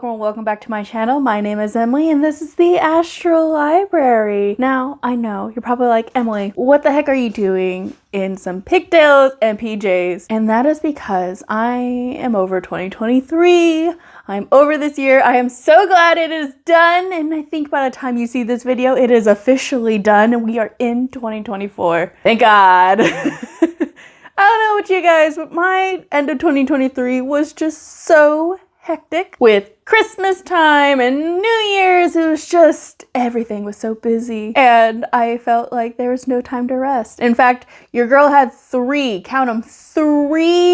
welcome back to my channel. My name is Emily and this is the Astral Library. Now, I know you're probably like, Emily, what the heck are you doing in some pigtails and PJs? And that is because I am over 2023. I'm over this year. I am so glad it is done. And I think by the time you see this video, it is officially done and we are in 2024. Thank God. I don't know about you guys, but my end of 2023 was just so hectic with Christmas time and New Year's. It was just, everything was so busy and I felt like there was no time to rest. In fact, your girl had three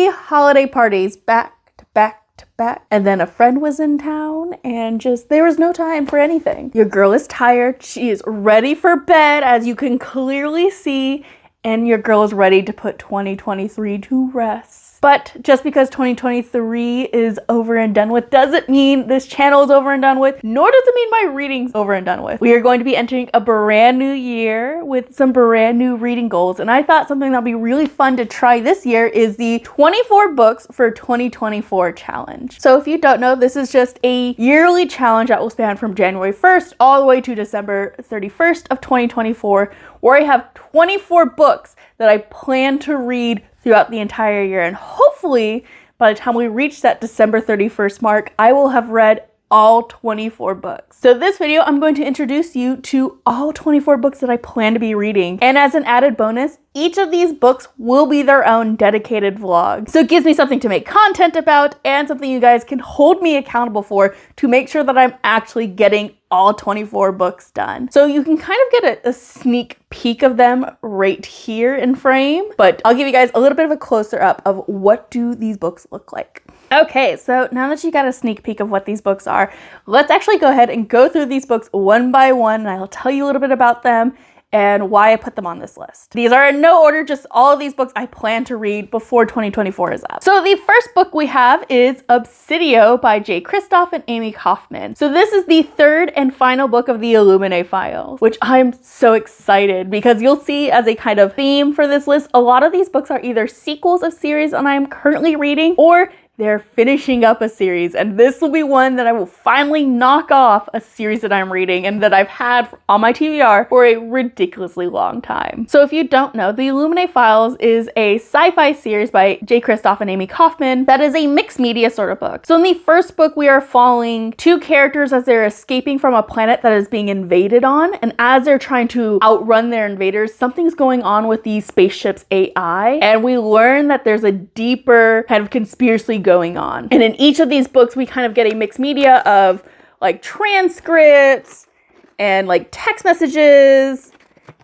holiday parties back to back to back. And then a friend was in town and just, there was no time for anything. Your girl is tired. She is ready for bed, as you can clearly see. And your girl is ready to put 2023 to rest. But just because 2023 is over and done with doesn't mean this channel is over and done with, nor does it mean my reading's over and done with. We are going to be entering a brand new year with some brand new reading goals. And I thought something that'd be really fun to try this year is the 24 books for 2024 challenge. So if you don't know, this is just a yearly challenge that will span from January 1st all the way to December 31st of 2024, where I have 24 books that I plan to read throughout the entire year. And hopefully by the time we reach that December 31st mark, I will have read all 24 books. So this video, I'm going to introduce you to all 24 books that I plan to be reading. And as an added bonus, each of these books will be their own dedicated vlog. So it gives me something to make content about and something you guys can hold me accountable for to make sure that I'm actually getting all 24 books done. So you can kind of get a sneak peek of them right here in frame, but I'll give you guys a little bit of a closer up of what do these books look like. Okay, so now that you got a sneak peek of what these books are, let's actually go ahead and go through these books one by one, and I'll tell you a little bit about them and why I put them on this list. These are in no order, just all of these books I plan to read before 2024 is up. So the first book we have is Obsidio by Kristoff and Amie Kaufman. So this is the third and final book of the Illuminae files, which I'm so excited because you'll see as a kind of theme for this list, a lot of these books are either sequels of series that I'm currently reading or they're finishing up a series, and this will be one that I will finally knock off a series that I'm reading and that I've had on my TBR for a ridiculously long time. So if you don't know, the Illuminae Files is a sci-fi series by Kristoff and Amie Kaufman that is a mixed media sort of book. So in the first book, we are following two characters as they're escaping from a planet that is being invaded on, and as they're trying to outrun their invaders, something's going on with the spaceship's AI, and we learn that there's a deeper kind of conspiracy going on. And in each of these books, we kind of get a mixed media of like transcripts and like text messages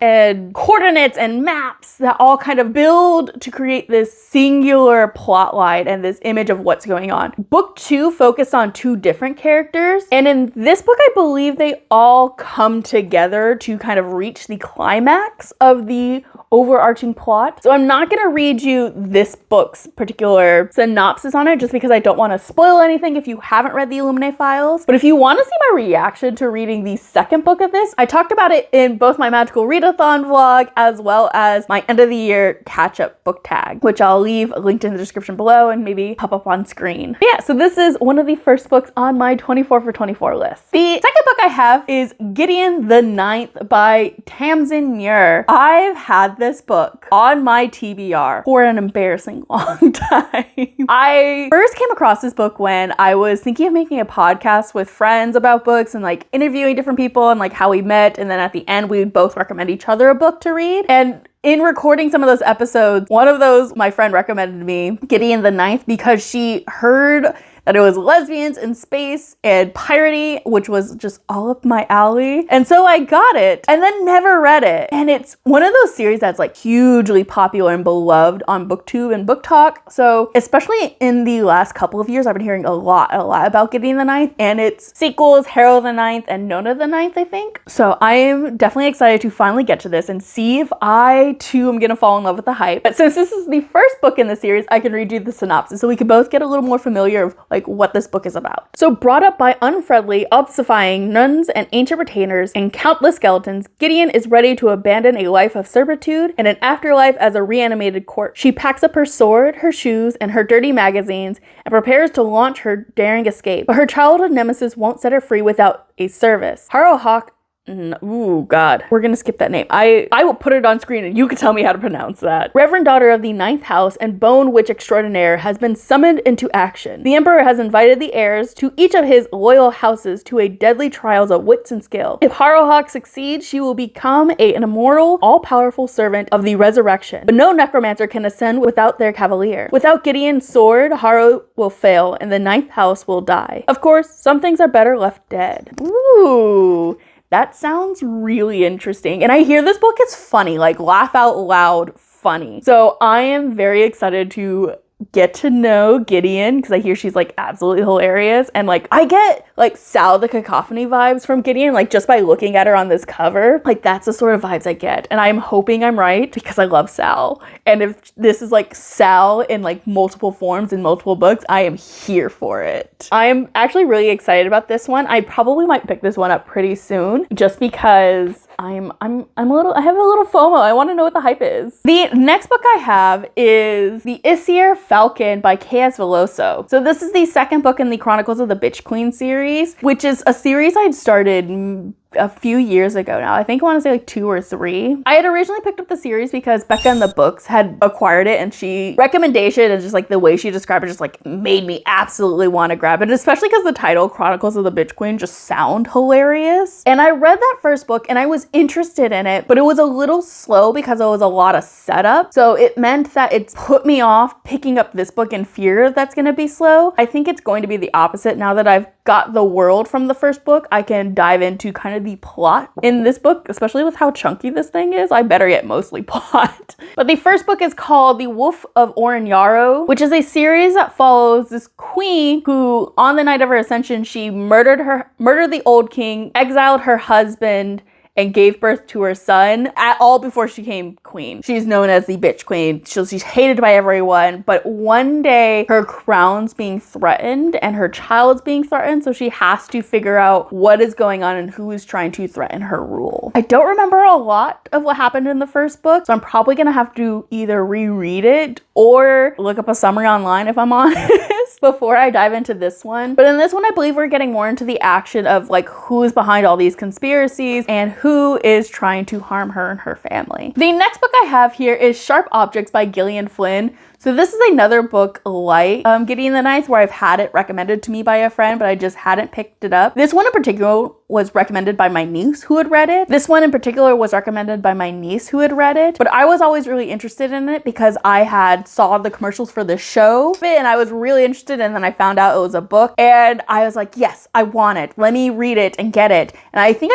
and coordinates and maps that all kind of build to create this singular plot line and this image of what's going on. Book 2 focused on two different characters, and in this book I believe they all come together to kind of reach the climax of the overarching plot. So I'm not going to read you this book's particular synopsis on it just because I don't want to spoil anything if you haven't read the Illuminae Files. But if you want to see my reaction to reading the second book of this, I talked about it in both my Magical Readathon vlog as well as my end of the year catch-up book tag, which I'll leave linked in the description below and maybe pop up on screen. But yeah, so this is one of the first books on my 24 for 24 list. The second book I have is Gideon the Ninth by Tamsyn Muir. I've had this book on my TBR for an embarrassing long time. I first came across this book when I was thinking of making a podcast with friends about books and like interviewing different people and like how we met, and then at the end we would both recommend each other a book to read. And in recording some of those episodes, one of those my friend recommended me Gideon the Ninth because she heard that it was lesbians in space and piratey, which was just all up my alley. And so I got it and then never read it. And it's one of those series that's like hugely popular and beloved on BookTube and Book Talk. So especially in the last couple of years, I've been hearing a lot about Gideon the Ninth and its sequels, Harold the Ninth and Nona the Ninth, I think. So I am definitely excited to finally get to this and see if I too am gonna fall in love with the hype. But since this is the first book in the series, I can read you the synopsis so we can both get a little more familiar of like like what this book is about. So brought up by unfriendly, obsifying nuns and ancient retainers and countless skeletons, Gideon is ready to abandon a life of servitude and an afterlife as a reanimated corpse. She packs up her sword, her shoes, and her dirty magazines and prepares to launch her daring escape. But her childhood nemesis won't set her free without a service. Harrowhawk Ooh, God. We're gonna skip that name. I will put it on screen and you can tell me how to pronounce that. Reverend daughter of the Ninth House and Bone Witch Extraordinaire has been summoned into action. The Emperor has invited the heirs to each of his loyal houses to a deadly trials of wits and skill. If Harrowhawk succeeds, she will become an immortal, all-powerful servant of the resurrection. But no necromancer can ascend without their cavalier. Without Gideon's sword, Harrow will fail and the Ninth House will die. Of course, some things are better left dead. Ooh. That sounds really interesting. And I hear this book is funny, like laugh out loud funny. So I am very excited to get to know Gideon because I hear she's like absolutely hilarious. And like I get like Sal the Cacophony vibes from Gideon, like just by looking at her on this cover. Like that's the sort of vibes I get. And I'm hoping I'm right because I love Sal. And if this is like Sal in like multiple forms in multiple books, I am here for it. I am actually really excited about this one. I probably might pick this one up pretty soon just because I have a little FOMO. I want to know what the hype is. The next book I have is the Ikessar Falcon by K.S. Villoso. So this is the second book in the Chronicles of the Bitch Queen series, which is a series I'd started a few years ago now. I think I want to say like 2 or 3. I had originally picked up the series because Becca in the Books had acquired it and she recommendation and just like the way she described it just like made me absolutely want to grab it, especially because the title Chronicles of the Bitch Queen just sound hilarious. And I read that first book and I was interested in it, but it was a little slow because it was a lot of setup. So it meant that it put me off picking up this book in fear that's going to be slow. I think it's going to be the opposite. Now that I've got the world from the first book, I can dive into kind of the plot in this book, especially with how chunky this thing is. I better get mostly plot. But the first book is called The Wolf of Oren-Yaro, which is a series that follows this queen who, on the night of her ascension, she murdered the old king, exiled her husband, and gave birth to her son, all before she became queen. She's known as the Bitch Queen. She's hated by everyone, but one day her crown's being threatened and her child's being threatened, so she has to figure out what is going on and who is trying to threaten her rule. I don't remember a lot of what happened in the first book, so I'm probably gonna have to either reread it or look up a summary online if I'm honest before I dive into this one. But in this one, I believe we're getting more into the action of like who's behind all these conspiracies and who is trying to harm her and her family. The next book I have here is Sharp Objects by Gillian Flynn. So this is another book like Gideon the Ninth, where I've had it recommended to me by a friend, but I just hadn't picked it up. This one in particular was recommended by my niece who had read it. This one in particular was recommended by my niece who had read it, but I was always really interested in it because I had saw the commercials for the show and I was really interested, and then I found out it was a book and I was like, yes, I want it. Let me read it and get it. And I think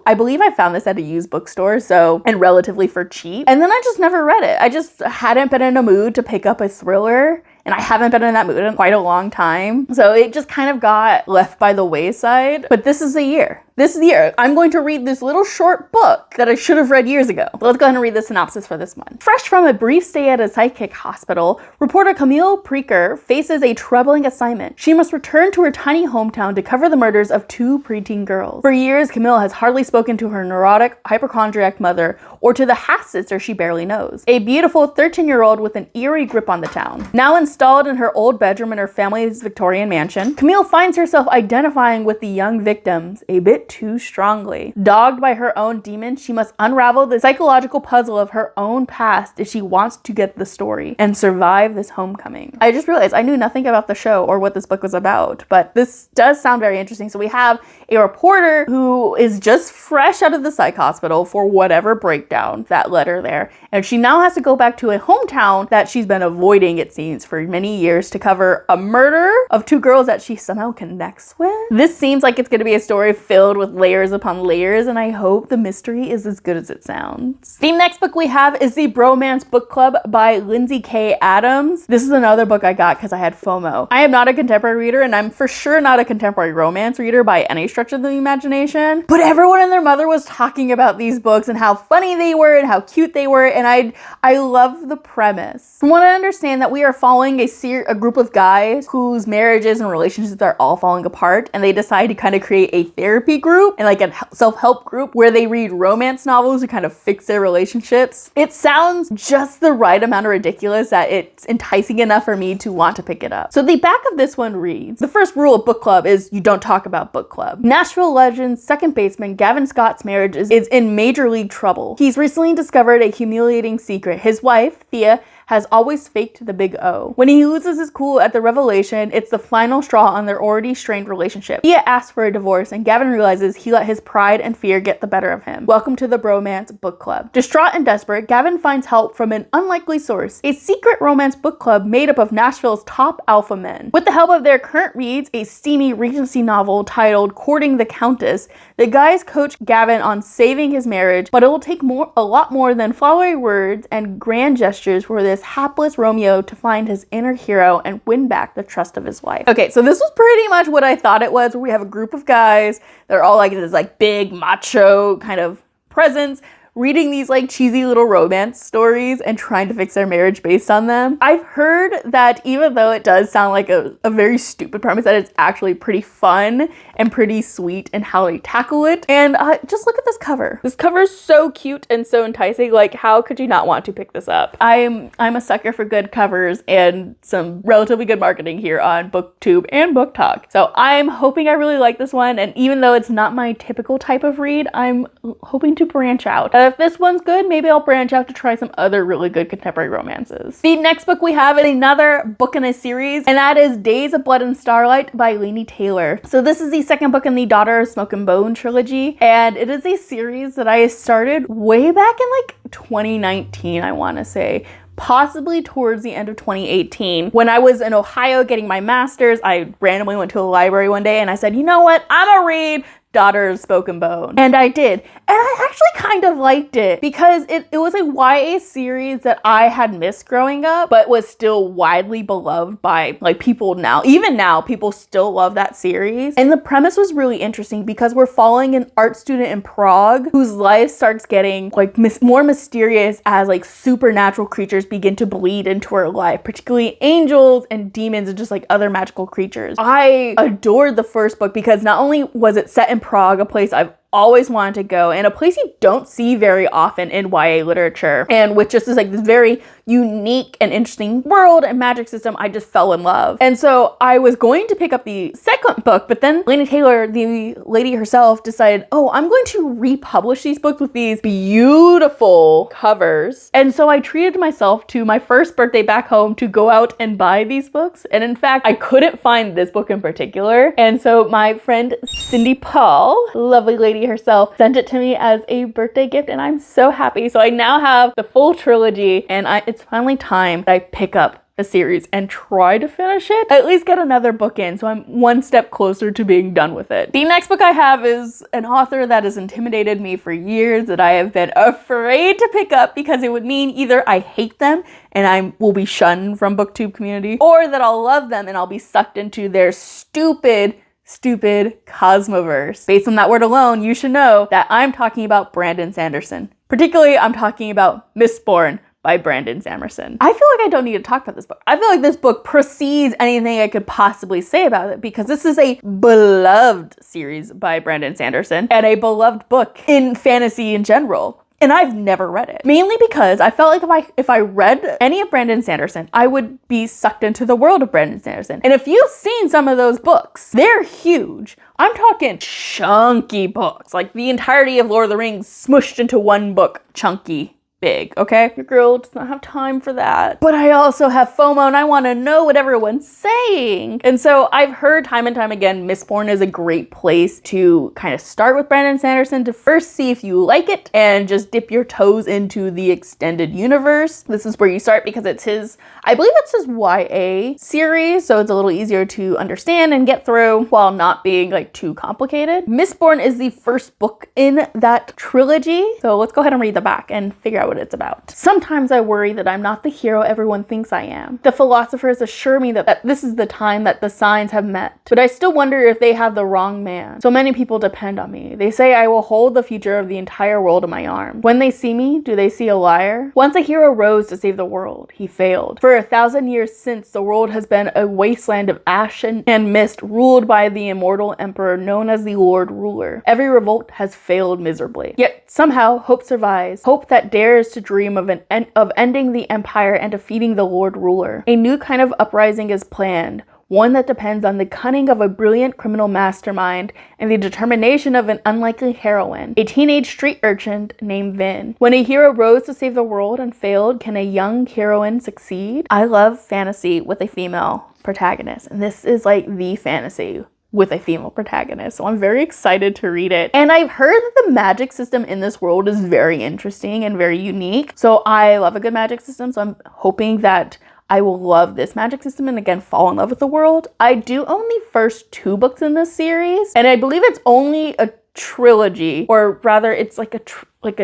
I believe I found this at a used bookstore, and relatively for cheap. And then I just never read it. I just hadn't been in a mood to pick up a thriller, and I haven't been in that mood in quite a long time. So it just kind of got left by the wayside. But this is the year. This is the year. I'm going to read this little short book that I should have read years ago. Let's go ahead and read the synopsis for this one. Fresh from a brief stay at a psychic hospital, reporter Camille Preaker faces a troubling assignment. She must return to her tiny hometown to cover the murders of 2 preteen girls. For years, Camille has hardly spoken to her neurotic, hypochondriac mother or to the half-sister she barely knows, a beautiful 13-year-old with an eerie grip on the town. Now installed in her old bedroom in her family's Victorian mansion, Camille finds herself identifying with the young victims a bit too strongly. Dogged by her own demons, she must unravel the psychological puzzle of her own past if she wants to get the story and survive this homecoming. I just realized I knew nothing about the show or what this book was about, but this does sound very interesting. So we have a reporter who is just fresh out of the psych hospital for whatever breakdown that led her there, and she now has to go back to a hometown that she's been avoiding, it seems, for many years to cover a murder of 2 girls that she somehow connects with. This seems like it's going to be a story filled filled with layers upon layers, and I hope the mystery is as good as it sounds. The next book we have is the Bromance Book Club by Lindsay K. Adams. This is another book I got because I had FOMO. I am not a contemporary reader, and I'm for sure not a contemporary romance reader by any stretch of the imagination, but everyone and their mother was talking about these books and how funny they were and how cute they were, and I love the premise. From what I understand, that we are following a group of guys whose marriages and relationships are all falling apart, and they decide to kind of create a therapy group and like a self-help group where they read romance novels to kind of fix their relationships. It sounds just the right amount of ridiculous that it's enticing enough for me to want to pick it up. So the back of this one reads, the first rule of book club is you don't talk about book club. Nashville legend's second baseman Gavin Scott's marriage is in major league trouble. He's recently discovered a humiliating secret. His wife, Thea, has always faked the big O. When he loses his cool at the revelation, it's the final straw on their already strained relationship. Thea asks for a divorce, and Gavin realizes he let his pride and fear get the better of him. Welcome to the Bromance Book Club. Distraught and desperate, Gavin finds help from an unlikely source, a secret romance book club made up of Nashville's top alpha men. With the help of their current reads, a steamy Regency novel titled Courting the Countess, the guys coach Gavin on saving his marriage, but it will take a lot more than flowery words and grand gestures for this hapless Romeo to find his inner hero and win back the trust of his wife. Okay, so this was pretty much what I thought it was, where we have a group of guys, they're all like this like big macho kind of presence, reading these like cheesy little romance stories and trying to fix their marriage based on them. I've heard that even though it does sound like a very stupid premise, that it's actually pretty fun and pretty sweet in how they tackle it. And just look at this cover. This cover is so cute and so enticing. Like, how could you not want to pick this up? I'm a sucker for good covers and some relatively good marketing here on BookTube and Book Talk. So I'm hoping I really like this one. And even though it's not my typical type of read, I'm hoping to branch out. If this one's good, maybe I'll branch out to try some other really good contemporary romances. The next book we have is another book in a series, and that is Days of Blood and Starlight by Laini Taylor. So this is the second book in the Daughter of Smoke and Bone trilogy, and it is a series that I started way back in like 2019, I want to say. Possibly towards the end of 2018. When I was in Ohio getting my master's, I randomly went to a library one day and I said, you know what, I'm gonna read Daughter of Smoke and Bone. And I did. And I actually kind of liked it because it was a YA series that I had missed growing up, but was still widely beloved by like people now. Even now, people still love that series. And the premise was really interesting because we're following an art student in Prague whose life starts getting like more mysterious as like supernatural creatures begin to bleed into her life, particularly angels and demons and just like other magical creatures. I adored the first book because not only was it set in Prague, a place I've always wanted to go, and a place you don't see very often in YA literature, and with just this like this very unique and interesting world and magic system, I just fell in love. And so I was going to pick up the second book, but then Laini Taylor, the lady herself, decided, oh, I'm going to republish these books with these beautiful covers. And so I treated myself to my first birthday back home to go out and buy these books. And in fact, I couldn't find this book in particular. And so my friend Cindy Paul, lovely lady herself, sent it to me as a birthday gift, and I'm so happy. So I now have the full trilogy, and it's finally time that I pick up the series and try to finish it. At least get another book in, so I'm one step closer to being done with it. The next book I have is an author that has intimidated me for years, that I have been afraid to pick up because it would mean either I hate them and I will be shunned from BookTube community, or that I'll love them and I'll be sucked into their stupid cosmoverse. Based on that word alone, you should know that I'm talking about Brandon Sanderson. Particularly, I'm talking about Mistborn by Brandon Sanderson. I feel like I don't need to talk about this book. I feel like this book precedes anything I could possibly say about it because this is a beloved series by Brandon Sanderson and a beloved book in fantasy in general. And I've never read it. Mainly because I felt like if I read any of Brandon Sanderson, I would be sucked into the world of Brandon Sanderson. And if you've seen some of those books, they're huge. I'm talking chunky books, like the entirety of Lord of the Rings smushed into one book. Chunky. big, okay? Your girl does not have time for that. But I also have FOMO and I want to know what everyone's saying. And so I've heard time and time again, Mistborn is a great place to kind of start with Brandon Sanderson to first see if you like it and just dip your toes into the extended universe. This is where you start because it's his, I believe it's his YA series, so it's a little easier to understand and get through while not being like too complicated. Mistborn is the first book in that trilogy. So let's go ahead and read the back and figure out what it's about. Sometimes I worry that I'm not the hero everyone thinks I am. The philosophers assure me that this is the time that the signs have met, but I still wonder if they have the wrong man. So many people depend on me. They say I will hold the future of the entire world in my arms. When they see me, do they see a liar? Once a hero rose to save the world. He failed. For 1,000 years since, the world has been a wasteland of ash and mist ruled by the immortal emperor known as the Lord Ruler. Every revolt has failed miserably. Yet somehow hope survives. Hope that dares to dream of ending the empire and defeating the Lord Ruler. A new kind of uprising is planned, one that depends on the cunning of a brilliant criminal mastermind and the determination of an unlikely heroine, a teenage street urchin named Vin. When a hero rose to save the world and failed, can a young heroine succeed? I love fantasy with a female protagonist, and this is like the fantasy with a female protagonist, so I'm very excited to read it. And I've heard that the magic system in this world is very interesting and very unique, so I love a good magic system, so I'm hoping that I will love this magic system and again fall in love with the world. I do own the first 2 books in this series, and I believe it's only a trilogy, or rather it's like a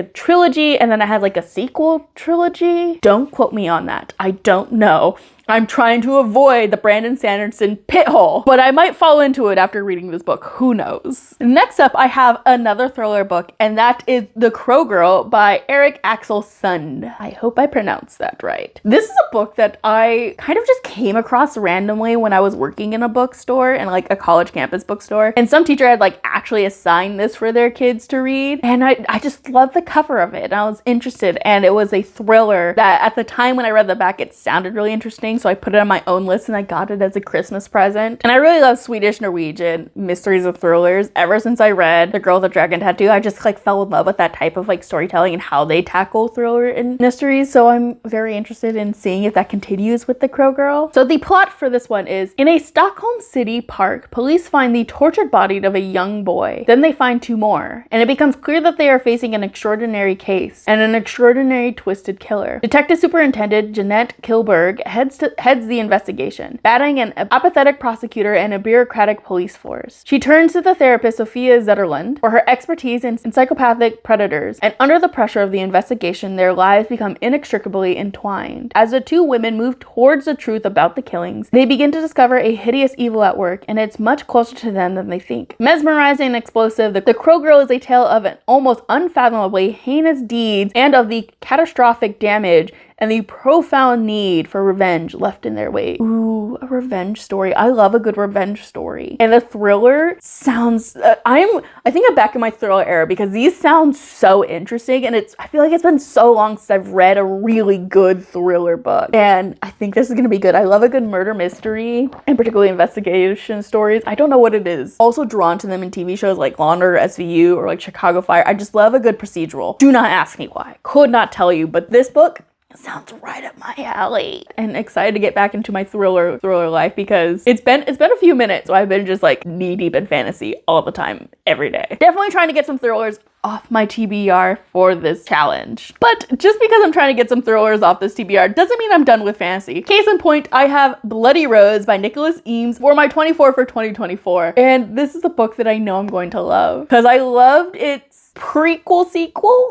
trilogy and then I had like a sequel trilogy. Don't quote me on that. I don't know. I'm trying to avoid the Brandon Sanderson pit hole, but I might fall into it after reading this book. Who knows? Next up, I have another thriller book, and that is The Crow Girl by Erik Axel Sund. I hope I pronounced that right. This is a book that I kind of just came across randomly when I was working in a bookstore, and like a college campus bookstore, and some teacher had like actually assigned this for their kids to read, and I just loved the cover of it, and I was interested, and it was a thriller that at the time when I read the back, it sounded really interesting, so I put it on my own list and I got it as a Christmas present. And I really love Swedish Norwegian mysteries of thrillers. Ever since I read The Girl with the Dragon Tattoo, I just like fell in love with that type of like storytelling and how they tackle thriller and mysteries. So I'm very interested in seeing if that continues with The Crow Girl. So the plot for this one is, in a Stockholm city park, police find the tortured body of a young boy. Then they find 2 more, and it becomes clear that they are facing an extraordinary case and an extraordinary twisted killer. Detective Superintendent Jeanette Kilberg heads the investigation, battling an apathetic prosecutor and a bureaucratic police force. She turns to the therapist Sofia Zetterlund for her expertise in psychopathic predators, and under the pressure of the investigation, their lives become inextricably entwined. As the 2 women move towards the truth about the killings, they begin to discover a hideous evil at work, and it's much closer to them than they think. Mesmerizing and explosive, The Crow Girl is a tale of an almost unfathomably heinous deeds and of the catastrophic damage and the profound need for revenge left in their wake. Ooh, a revenge story. I love a good revenge story. And the thriller sounds, I think I'm back in my thriller era because these sound so interesting, and I feel like it's been so long since I've read a really good thriller book. And I think this is gonna be good. I love a good murder mystery, and particularly investigation stories. I don't know what it is. Also drawn to them in TV shows like Law & Order SVU or like Chicago Fire. I just love a good procedural. Do not ask me why. Could not tell you, but this book sounds right up my alley, and excited to get back into my thriller life because it's been a few minutes, so I've been just like knee deep in fantasy all the time, every day. Definitely trying to get some thrillers off my TBR for this challenge. But just because I'm trying to get some thrillers off this TBR doesn't mean I'm done with fantasy. Case in point, I have Bloody Rose by Nicholas Eames for my 24 for 2024. And this is a book that I know I'm going to love because I loved its prequel sequel.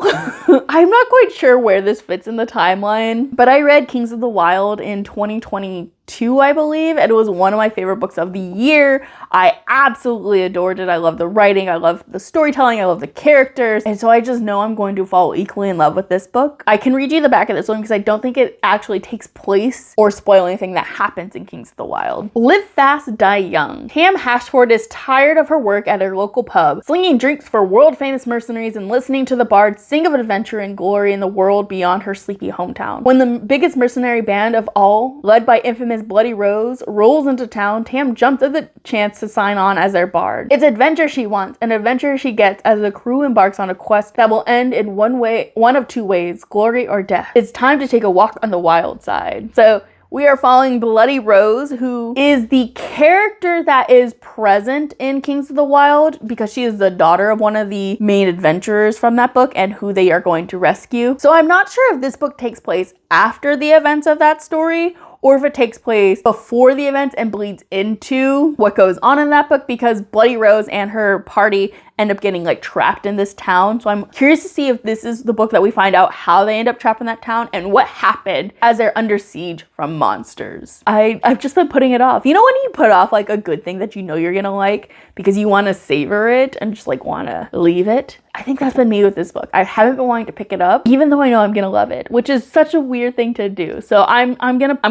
I'm not quite sure where this fits in the timeline, but I read Kings of the Wild in 2022, I believe, and it was one of my favorite books of the year. I absolutely adored it. I love the writing, I love the storytelling, I love the characters, and so I just know I'm going to fall equally in love with this book. I can read you the back of this one because I don't think it actually takes place or spoil anything that happens in Kings of the Wild. Live fast, die young. Tam Hashford is tired of her work at her local pub, slinging drinks for world-famous mercenaries mercenaries and listening to the bard sing of adventure and glory in the world beyond her sleepy hometown. When the biggest mercenary band of all, led by infamous Bloody Rose, rolls into town, Tam jumps at the chance to sign on as their bard. It's adventure she wants, an adventure she gets as the crew embarks on a quest that will end in one of two ways, glory or death. It's time to take a walk on the wild side. So we are following Bloody Rose, who is the character that is present in Kings of the Wild because she is the daughter of one of the main adventurers from that book and who they are going to rescue. So I'm not sure if this book takes place after the events of that story or if it takes place before the events and bleeds into what goes on in that book, because Bloody Rose and her party end up getting like trapped in this town. So I'm curious to see if this is the book that we find out how they end up trapped in that town and what happened as they're under siege from monsters. I've just been putting it off. You know when you put off like a good thing that you know you're gonna like because you want to savor it and just like want to leave it? I think that's been me with this book. I haven't been wanting to pick it up, even though I know I'm gonna love it, which is such a weird thing to do. So I'm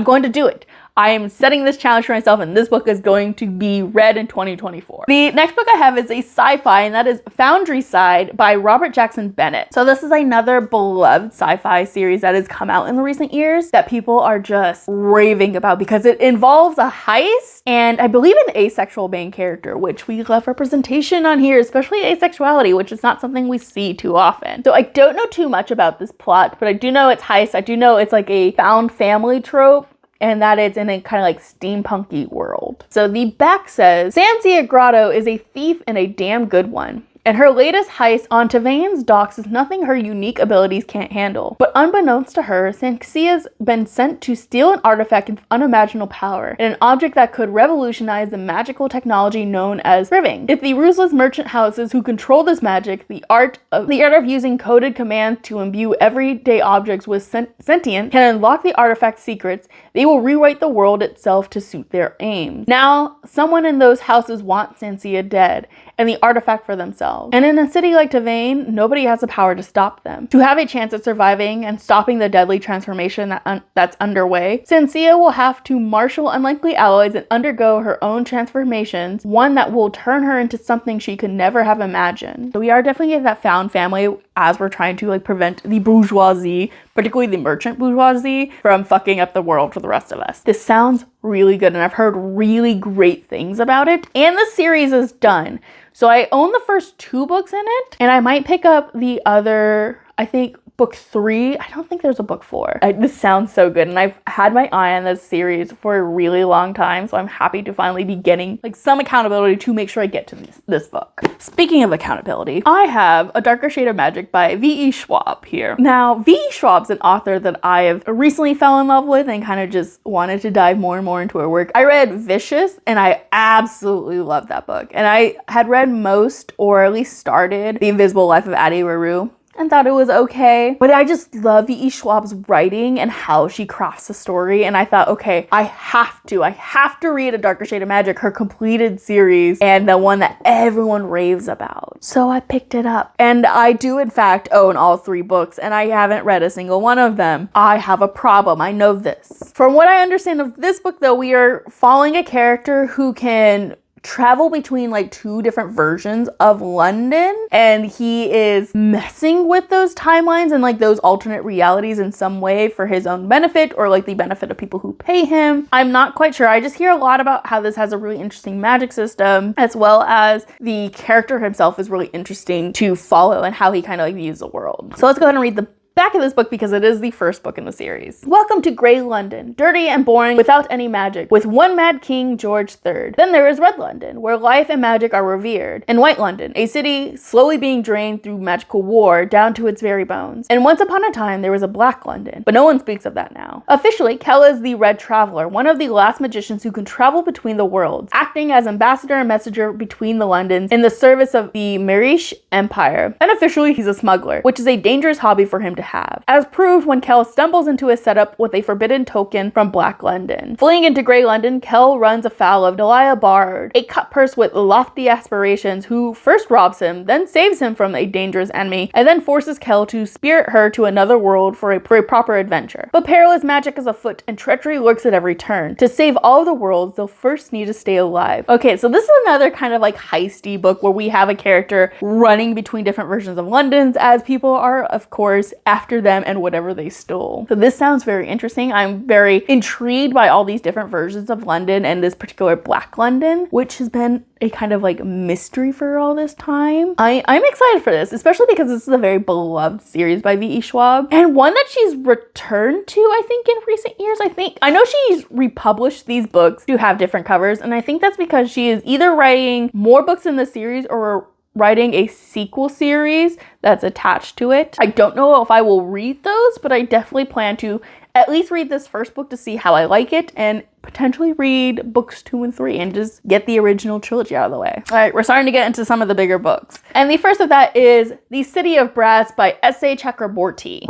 going to do it. I am setting this challenge for myself, and this book is going to be read in 2024. The next book I have is a sci-fi, and that is Foundryside by Robert Jackson Bennett. So this is another beloved sci-fi series that has come out in the recent years that people are just raving about because it involves a heist and I believe an asexual main character, which we love representation on here, especially asexuality, which is not something we see too often. So I don't know too much about this plot, but I do know it's heist. I do know it's like a found family trope, and that it's in a kind of like steampunky world. So the back says, Sansia Grotto is a thief and a damn good one. And her latest heist on Tavane's docks is nothing her unique abilities can't handle. But unbeknownst to her, Sanxia's been sent to steal an artifact of unimaginable power, and an object that could revolutionize the magical technology known as riving. If the ruthless merchant houses who control this magic, the art of using coded commands to imbue everyday objects with sentience, can unlock the artifact's secrets, they will rewrite the world itself to suit their aims. Now, someone in those houses wants Sansia dead, and the artifact for themselves. And in a city like Tavane, nobody has the power to stop them. To have a chance at surviving and stopping the deadly transformation that's underway, Sansia will have to marshal unlikely allies and undergo her own transformations, one that will turn her into something she could never have imagined. So we are definitely in that found family as we're trying to like prevent the bourgeoisie, particularly the merchant bourgeoisie, from fucking up the world for the rest of us. This sounds really good, and I've heard really great things about it, and the series is done. So I own the first 2 books in it, and I might pick up the other, I think, book 3. I don't think there's a book 4. This sounds so good, and I've had my eye on this series for a really long time, so I'm happy to finally be getting like some accountability to make sure I get to this book. Speaking of accountability, I have A Darker Shade of Magic by V.E. Schwab here. Now, V.E. Schwab's an author that I have recently fell in love with and kind of just wanted to dive more and more into her work. I read Vicious, and I absolutely loved that book, and I had read most, or at least started, The Invisible Life of Addie LaRue, and thought it was okay. But I just love V.E. Schwab's writing and how she crafts the story. And I thought, okay, I have to read A Darker Shade of Magic, her completed series, and the one that everyone raves about. So I picked it up. And I do, in fact, own all 3 books, and I haven't read a single one of them. I have a problem. I know this. From what I understand of this book, though, we are following a character who can travel between like 2 different versions of London, and he is messing with those timelines and like those alternate realities in some way for his own benefit or like the benefit of people who pay him. I'm not quite sure. I just hear a lot about how this has a really interesting magic system, as well as the character himself is really interesting to follow and how he kind of like views the world. So let's go ahead and read the back of this book because it is the first book in the series. Welcome to Grey London, dirty and boring without any magic, with one mad king, George III. Then there is Red London, where life and magic are revered, and White London, a city slowly being drained through magical war down to its very bones. And once upon a time, there was a Black London, but no one speaks of that now. Officially, Kel is the Red Traveler, one of the last magicians who can travel between the worlds, acting as ambassador and messenger between the Londons in the service of the Marish Empire. Unofficially, he's a smuggler, which is a dangerous hobby for him to have, as proved when Kel stumbles into a setup with a forbidden token from Black London. Fleeing into Grey London, Kel runs afoul of Delia Bard, a cutpurse with lofty aspirations who first robs him, then saves him from a dangerous enemy, and then forces Kel to spirit her to another world for a proper adventure. But perilous magic is afoot and treachery lurks at every turn. To save all of the worlds, they'll first need to stay alive. Okay, so this is another kind of like heisty book where we have a character running between different versions of London's as people are, of course, after them and whatever they stole. So this sounds very interesting. I'm very intrigued by all these different versions of London and this particular Black London, which has been a kind of like mystery for all this time. I'm excited for this, especially because this is a very beloved series by V.E. Schwab and one that she's returned to, I think, in recent years. I know she's republished these books to have different covers, and I think that's because she is either writing more books in the series or writing a sequel series that's attached to it. I don't know if I will read those, but I definitely plan to at least read this first book to see how I like it and potentially read books 2 and 3 and just get the original trilogy out of the way. All right, we're starting to get into some of the bigger books. And the first of that is The City of Brass by S.A. Chakraborty.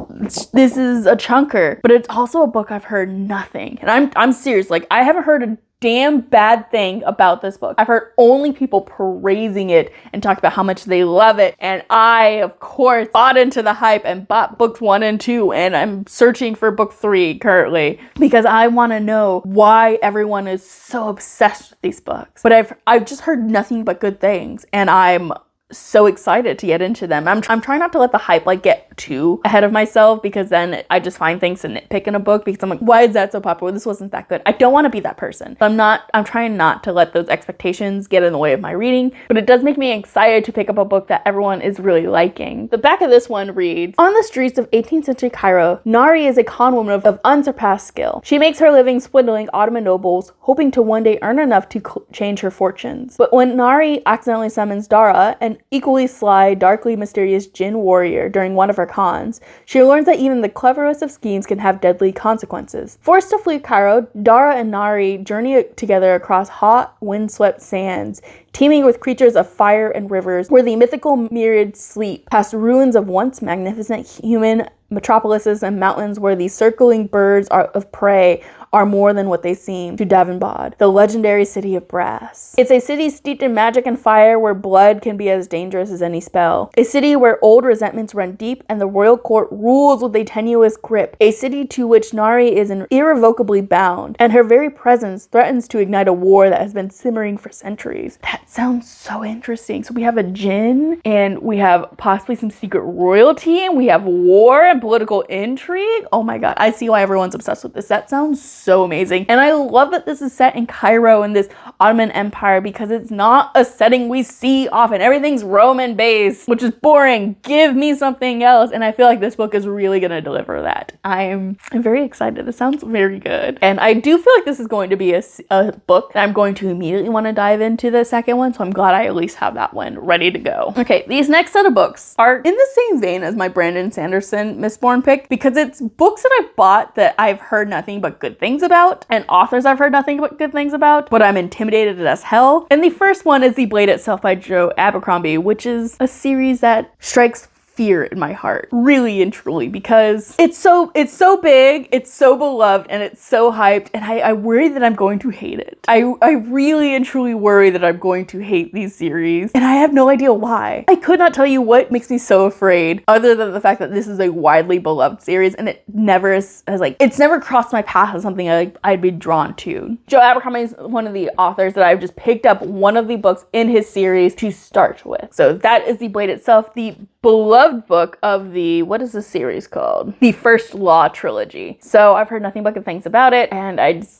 This is a chunker, but it's also a book I've heard nothing. And I'm serious, like I haven't heard a damn bad thing about this book. I've heard only people praising it and talked about how much they love it. And I, of course, bought into the hype and bought books 1 and 2. And I'm searching for book 3 currently because I want to know why everyone is so obsessed with these books. But I've just heard nothing but good things. And I'm so excited to get into them. I'm trying not to let the hype like get too ahead of myself because then I just find things to nitpick in a book because I'm like, why is that so popular? This wasn't that good. I don't want to be that person. I'm trying not to let those expectations get in the way of my reading, but it does make me excited to pick up a book that everyone is really liking. The back of this one reads, on the streets of 18th century Cairo, Nari is a con woman of unsurpassed skill. She makes her living swindling Ottoman nobles, hoping to one day earn enough to change her fortunes. But when Nari accidentally summons Dara, an equally sly, darkly mysterious Jinn warrior during one of her cons, she learns that even the cleverest of schemes can have deadly consequences. Forced to flee Cairo, Dara and Nari journey together across hot, windswept sands, teeming with creatures of fire and rivers, where the mythical myriads sleep, past ruins of once magnificent human metropolises and mountains where the circling birds of prey are more than what they seem to Davenbod, the legendary city of brass. It's a city steeped in magic and fire where blood can be as dangerous as any spell. A city where old resentments run deep and the royal court rules with a tenuous grip. A city to which Nari is irrevocably bound, and her very presence threatens to ignite a war that has been simmering for centuries. That sounds so interesting. So we have a djinn, and we have possibly some secret royalty, and we have war and political intrigue. Oh my god, I see why everyone's obsessed with this. That sounds so amazing. And I love that this is set in Cairo in this Ottoman Empire because it's not a setting we see often. Everything's Roman based, which is boring. Give me something else. And I feel like this book is really going to deliver that. I'm very excited. This sounds very good. And I do feel like this is going to be a book that I'm going to immediately want to dive into the second one. So I'm glad I at least have that one ready to go. Okay, these next set of books are in the same vein as my Brandon Sanderson Mistborn pick because it's books that I bought that I've heard nothing but good things about and authors I've heard nothing but good things about, but I'm intimidated as hell. And the first one is The Blade Itself by Joe Abercrombie, which is a series that strikes fear in my heart, really and truly, because it's so big, it's so beloved, and it's so hyped, and I worry that I'm going to hate it. I really and truly worry that I'm going to hate these series, and I have no idea why. I could not tell you what makes me so afraid, other than the fact that this is a widely beloved series, and it never has it's never crossed my path as something I'd be drawn to. Joe Abercrombie is one of the authors that I've just picked up one of the books in his series to start with. So that is The Blade Itself, the beloved book of the, what is the series called? The First Law trilogy. So I've heard nothing but good things about it, and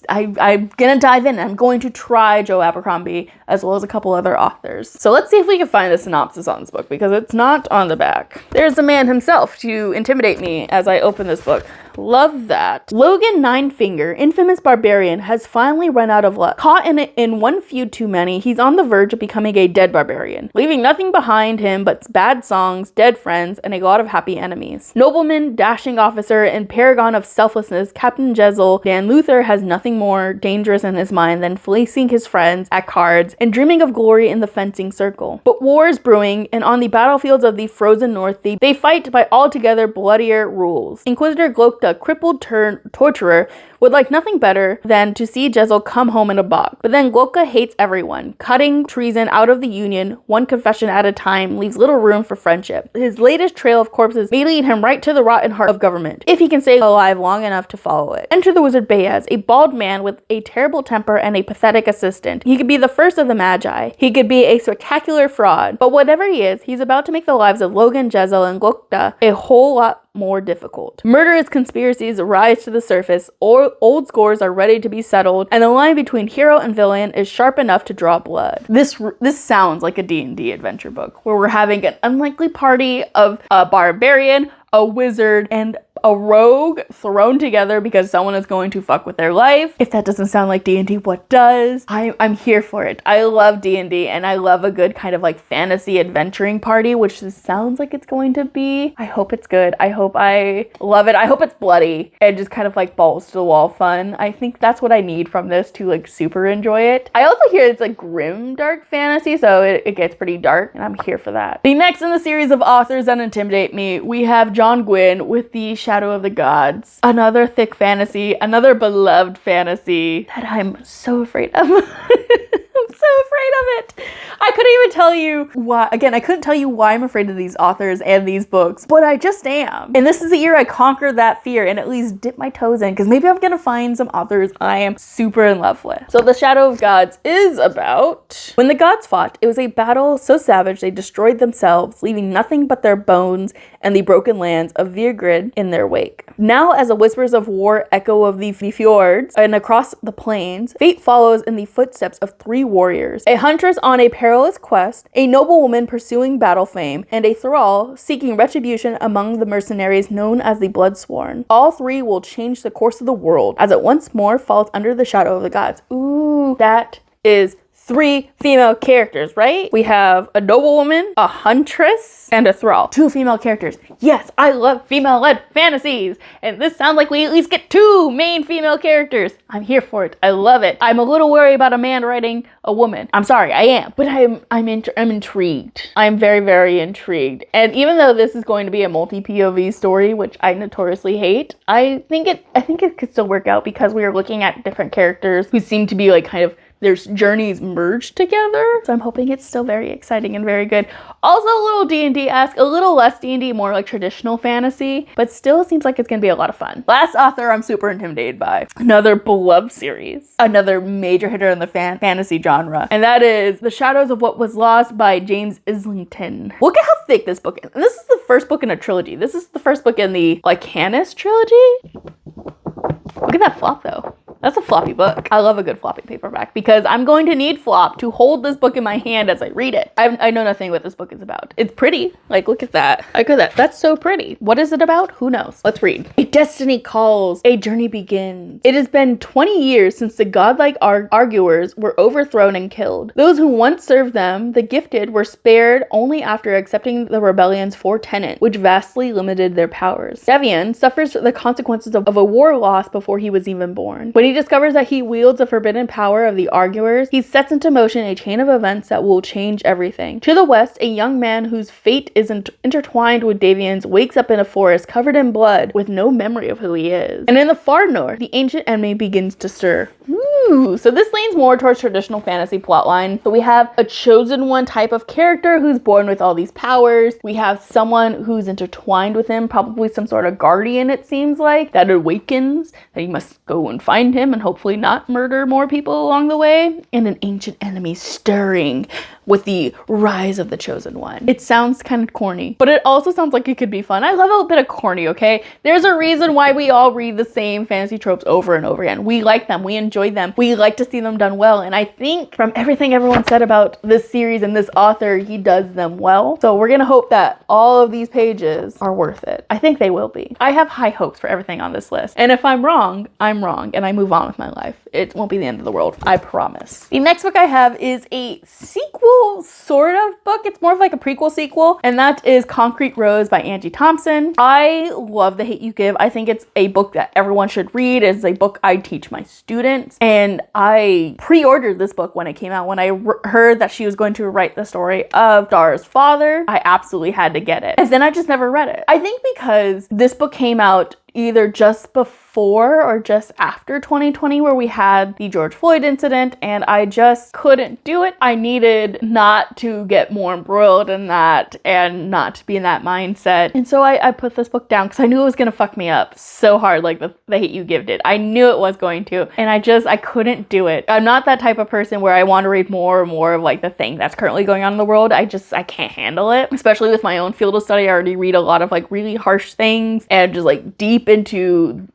I'm gonna dive in. I'm going to try Joe Abercrombie as well as a couple other authors. So let's see if we can find a synopsis on this book because it's not on the back. There's the man himself to intimidate me as I open this book. Love that. Logan Ninefinger, infamous barbarian, has finally run out of luck. Caught in one feud too many, he's on the verge of becoming a dead barbarian, leaving nothing behind him but bad songs, homes, dead friends, and a lot of happy enemies. Nobleman, dashing officer, and paragon of selflessness, Captain Jezel Van Luther has nothing more dangerous in his mind than fleecing his friends at cards and dreaming of glory in the fencing circle. But war is brewing, and on the battlefields of the frozen north, they fight by altogether bloodier rules. Inquisitor Glokta, crippled torturer, would like nothing better than to see Jezel come home in a box. But then Glokta hates everyone. Cutting treason out of the Union, one confession at a time, leaves little room for friendship. His latest trail of corpses may lead him right to the rotten heart of government, if he can stay alive long enough to follow it. Enter the wizard Bayaz, a bald man with a terrible temper and a pathetic assistant. He could be the first of the Magi. He could be a spectacular fraud. But whatever he is, he's about to make the lives of Logan, Jezel, and Glokta a whole lot more difficult. Murderous conspiracies rise to the surface, old scores are ready to be settled, and the line between hero and villain is sharp enough to draw blood. This sounds like a D&D adventure book, where we're having an unlikely party of a barbarian, a wizard, and a rogue thrown together because someone is going to fuck with their life. If that doesn't sound like D&D, what does? I'm here for it. I love D&D, and I love a good kind of like fantasy adventuring party, which this sounds like it's going to be. I hope it's good. I hope I love it. I hope it's bloody and just kind of like balls to the wall fun. I think that's what I need from this to like super enjoy it. I also hear it's like grim dark fantasy, so it gets pretty dark, and I'm here for that. The next in the series of authors that intimidate me, we have John Gwynne with the Shadow of the Gods. Another thick fantasy, another beloved fantasy that I'm so afraid of. I'm so afraid of it. I couldn't even tell you why. Again, I couldn't tell you why I'm afraid of these authors and these books, but I just am. And this is the year I conquer that fear and at least dip my toes in, because maybe I'm gonna find some authors I am super in love with. So The Shadow of Gods is about when the gods fought. It was a battle so savage they destroyed themselves, leaving nothing but their bones and the broken lands of Virgrid in their wake. Now, as the whispers of war echo of the fjords and across the plains, fate follows in the footsteps of three warriors: a huntress on a perilous quest, a noblewoman pursuing battle fame, and a thrall seeking retribution among the mercenaries known as the Bloodsworn. All three will change the course of the world as it once more falls under the shadow of the gods. Ooh, that is three female characters, right? We have a noblewoman, a huntress, and a thrall. Two female characters. Yes, I love female-led fantasies. And this sounds like we at least get two main female characters. I'm here for it. I love it. I'm a little worried about a man writing a woman. I'm sorry, I am. But I'm intrigued. I'm very, very intrigued. And even though this is going to be a multi-POV story, which I notoriously hate, I think it could still work out because we are looking at different characters who seem to be like kind of their journeys merged together. So I'm hoping it's still very exciting and very good. Also a little D&D-esque, a little less D&D, more like traditional fantasy, but still seems like it's gonna be a lot of fun. Last author I'm super intimidated by. Another beloved series. Another major hitter in the fantasy genre. And that is The Shadows of What Was Lost by James Islington. Look at how thick this book is. And this is the first book in a trilogy. This is the first book in the Lycanus trilogy. Look at that flop though. That's a floppy book. I love a good floppy paperback because I'm going to need flop to hold this book in my hand as I read it. I know nothing what this book is about. It's pretty. Like, look at that. Look at that. That's so pretty. What is it about? Who knows? Let's read. A destiny calls. A journey begins. It has been 20 years since the godlike arguers were overthrown and killed. Those who once served them, the gifted, were spared only after accepting the rebellion's four tenets, which vastly limited their powers. Devian suffers the consequences of a war lost before he was even born. When he discovers that he wields the forbidden power of the arguers, he sets into motion a chain of events that will change everything. To the west, a young man whose fate is intertwined with Davian's wakes up in a forest covered in blood with no memory of who he is. And in the far north, the ancient enemy begins to stir. Ooh, so this leans more towards traditional fantasy plotline. So we have a chosen one type of character who's born with all these powers. We have someone who's intertwined with him, probably some sort of guardian, it seems like, that awakens, that he must go and find him and hopefully not murder more people along the way, and an ancient enemy stirring with the rise of the chosen one. It sounds kind of corny, but it also sounds like it could be fun. I love a bit of corny, okay? There's a reason why we all read the same fantasy tropes over and over again. We like them, we enjoy them, we like to see them done well, and I think from everything everyone said about this series and this author, he does them well. So we're gonna hope that all of these pages are worth it. I think they will be. I have high hopes for everything on this list, and if I'm wrong, and I move on with my life. It won't be the end of the world, I promise. The next book I have is a sequel sort of, book. It's more of like a prequel sequel, and that is Concrete Rose by Angie Tamsyn. I love The Hate U Give. I think it's a book that everyone should read. It's a book I teach my students, and I pre-ordered this book when it came out. When I heard that she was going to write the story of Star's father, I absolutely had to get it. And then I just never read it. I think because this book came out either just before or just after 2020, where we had the George Floyd incident, and I just couldn't do it. I needed not to get more embroiled in that and not to be in that mindset. And so I put this book down because I knew it was going to fuck me up so hard, like the Hate U Give did. I knew it was going to, and I couldn't do it. I'm not that type of person where I want to read more and more of like the thing that's currently going on in the world. I can't handle it, especially with my own field of study. I already read a lot of like really harsh things and just like deep into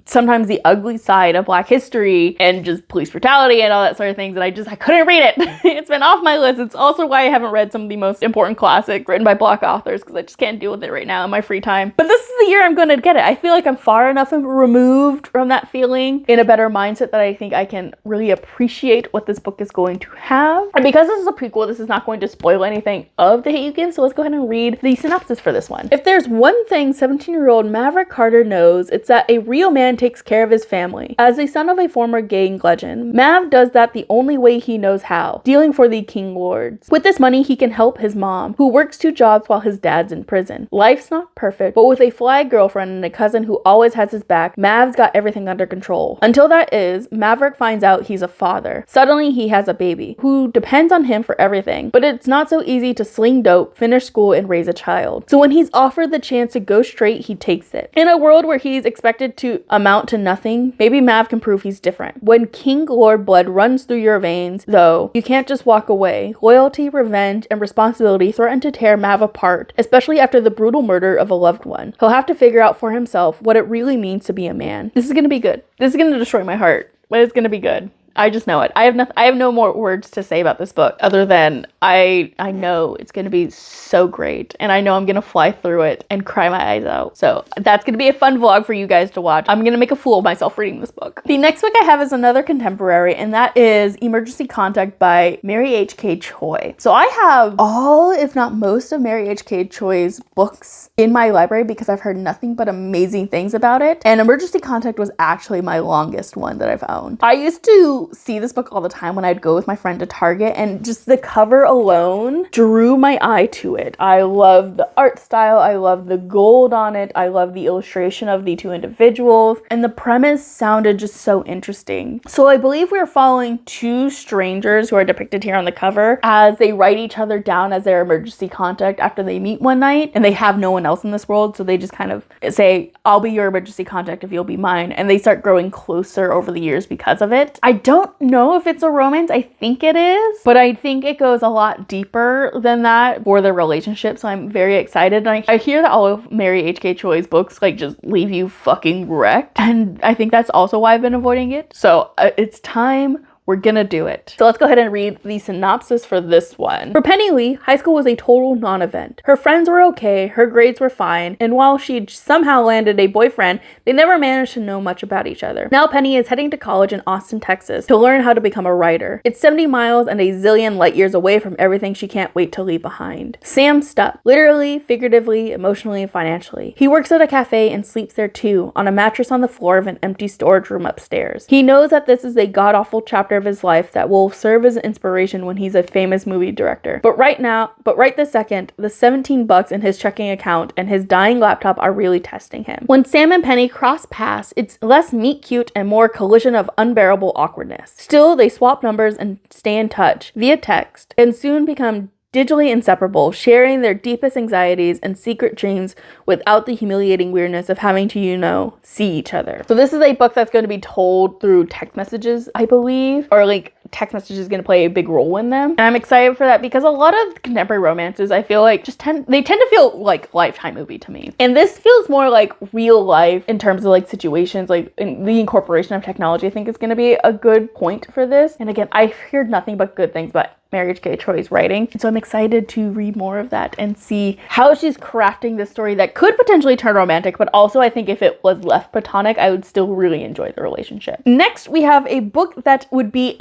sometimes the ugly side of Black history and just police brutality and all that sort of things, and I couldn't read it. It's been off my list. It's also why I haven't read some of the most important classics written by Black authors, because I just can't deal with it right now in my free time. But this is the year I'm going to get it. I feel like I'm far enough removed from that feeling, in a better mindset, that I think I can really appreciate what this book is going to have. And because this is a prequel, this is not going to spoil anything of The Hate U Give, so let's go ahead and read the synopsis for this one. If there's one thing 17-year-old Maverick Carter knows, it's that a real man takes care of his family. As the son of a former gang legend, Mav does that the only way he knows how, dealing for the King Lords. With this money, he can help his mom, who works 2 jobs while his dad's in prison. Life's not perfect, but with a fly girlfriend and a cousin who always has his back, Mav's got everything under control. Until that is, Maverick finds out he's a father. Suddenly, he has a baby, who depends on him for everything, but it's not so easy to sling dope, finish school, and raise a child. So when he's offered the chance to go straight, he takes it. In a world where he's expected to amount to nothing, maybe Mav can prove he's different. When King Lord blood runs through your veins, though, you can't just walk away. Loyalty, revenge, and responsibility threaten to tear Mav apart, especially after the brutal murder of a loved one. He'll have to figure out for himself what it really means to be a man. This is gonna be good. This is gonna destroy my heart, but it's gonna be good. I just know it. I have no more words to say about this book other than I know it's going to be so great, and I know I'm going to fly through it and cry my eyes out. So that's going to be a fun vlog for you guys to watch. I'm going to make a fool of myself reading this book. The next book I have is another contemporary, and that is Emergency Contact by Mary H.K. Choi. So I have all, if not most, of Mary H.K. Choi's books in my library because I've heard nothing but amazing things about it, and Emergency Contact was actually my longest one that I've owned. I used to see this book all the time when I'd go with my friend to Target, and just the cover alone drew my eye to it. I love the art style, I love the gold on it, I love the illustration of the 2 individuals, and the premise sounded just so interesting. So I believe we're following 2 strangers who are depicted here on the cover as they write each other down as their emergency contact after they meet one night, and they have no one else in this world, so they just kind of say, I'll be your emergency contact if you'll be mine, and they start growing closer over the years because of it. I don't know if it's a romance. I think it is, but I think it goes a lot deeper than that for their relationship, so I'm very excited. And I hear that all of Mary H.K. Choi's books like just leave you fucking wrecked, and I think that's also why I've been avoiding it. So it's time. We're gonna do it. So let's go ahead and read the synopsis for this one. For Penny Lee, high school was a total non-event. Her friends were okay, her grades were fine, and while she'd somehow landed a boyfriend, they never managed to know much about each other. Now Penny is heading to college in Austin, Texas to learn how to become a writer. It's 70 miles and a zillion light years away from everything she can't wait to leave behind. Sam's stuck, literally, figuratively, emotionally, and financially. He works at a cafe and sleeps there too, on a mattress on the floor of an empty storage room upstairs. He knows that this is a god-awful chapter of his life that will serve as inspiration when he's a famous movie director. But right this second, the $17 in his checking account and his dying laptop are really testing him. When Sam and Penny cross paths, it's less meet cute and more collision of unbearable awkwardness. Still, they swap numbers and stay in touch via text and soon become digitally inseparable, sharing their deepest anxieties and secret dreams without the humiliating weirdness of having to, see each other. So this is a book that's going to be told through text messages, I believe, or like text messages is going to play a big role in them. And I'm excited for that because a lot of contemporary romances, I feel like tend to feel like Lifetime movie to me. And this feels more like real life in terms of like situations, like in the incorporation of technology. I think is going to be a good point for this. And again, I've heard nothing but good things about Mary J. Choi's writing. And so I'm excited to read more of that and see how she's crafting this story that could potentially turn romantic, but also I think if it was left platonic, I would still really enjoy the relationship. Next, we have a book that would be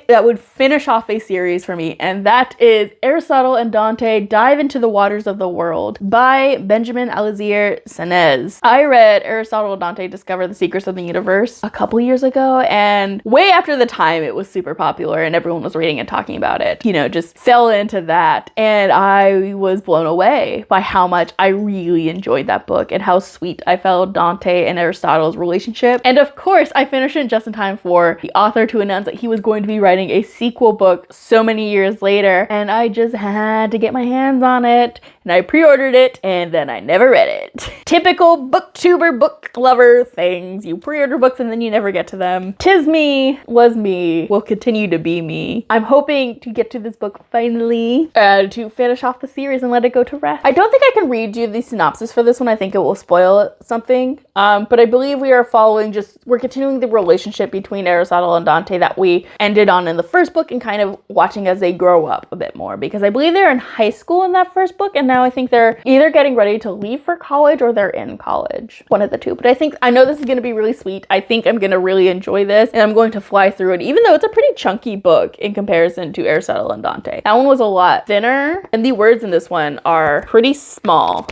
that would finish off a series for me, and that is Aristotle and Dante Dive into the Waters of the World by Benjamin Alazir Sanez. I read Aristotle and Dante Discover the Secrets of the Universe a couple years ago, and way after the time it was super popular and everyone was reading and talking about it, you know, just fell into that, and I was blown away by how much I really enjoyed that book and how sweet I felt Dante and Aristotle's relationship. And of course, I finished it just in time for the author to announce that he was going to be writing a sequel book so many years later, and I just had to get my hands on it, and I pre-ordered it, and then I never read it. Typical booktuber, book lover things. You pre-order books and then you never get to them. 'Tis me, was me, will continue to be me. I'm hoping to get to this book finally, to finish off the series and let it go to rest. I don't think I can read you the synopsis for this one. I think it will spoil something. But I believe we're continuing the relationship between Aristotle and Dante that we ended on in the first book, and kind of watching as they grow up a bit more, because I believe they're in high school in that first book, and now I think they're either getting ready to leave for college or they're in college. One of the two. But I know this is going to be really sweet. I think I'm going to really enjoy this, and I'm going to fly through it, even though it's a pretty chunky book in comparison to Aristotle and Dante. That one was a lot thinner, and the words in this one are pretty small.